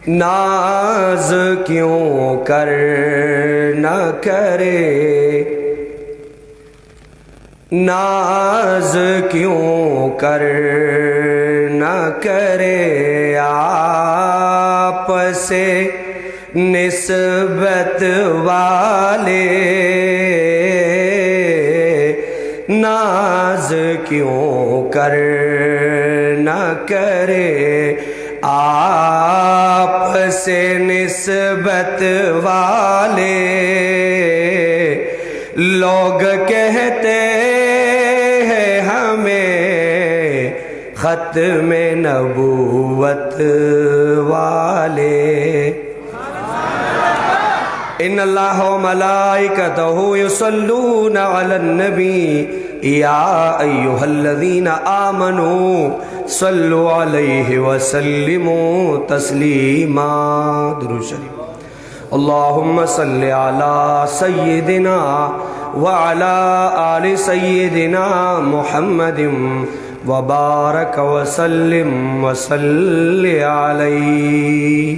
ناز کیوں کر نہ کرے، ناز کیوں کر نہ کرے، آپ سے نسبت والے، ناز کیوں کر نہ کرے، آپ سے نسبت والے، لوگ کہتے ہیں ہمیں ختم نبوت والے۔ ان اللہ و ملائکتہ یصلون علی النبی یا ایہا الذین آمنوا صلوا علیہ وسلموا تسلیما۔ درود شریف۔ اللہم صل علی سیدنا وعلی آل سیدنا محمد وبارک وسلم وصل علیہ۔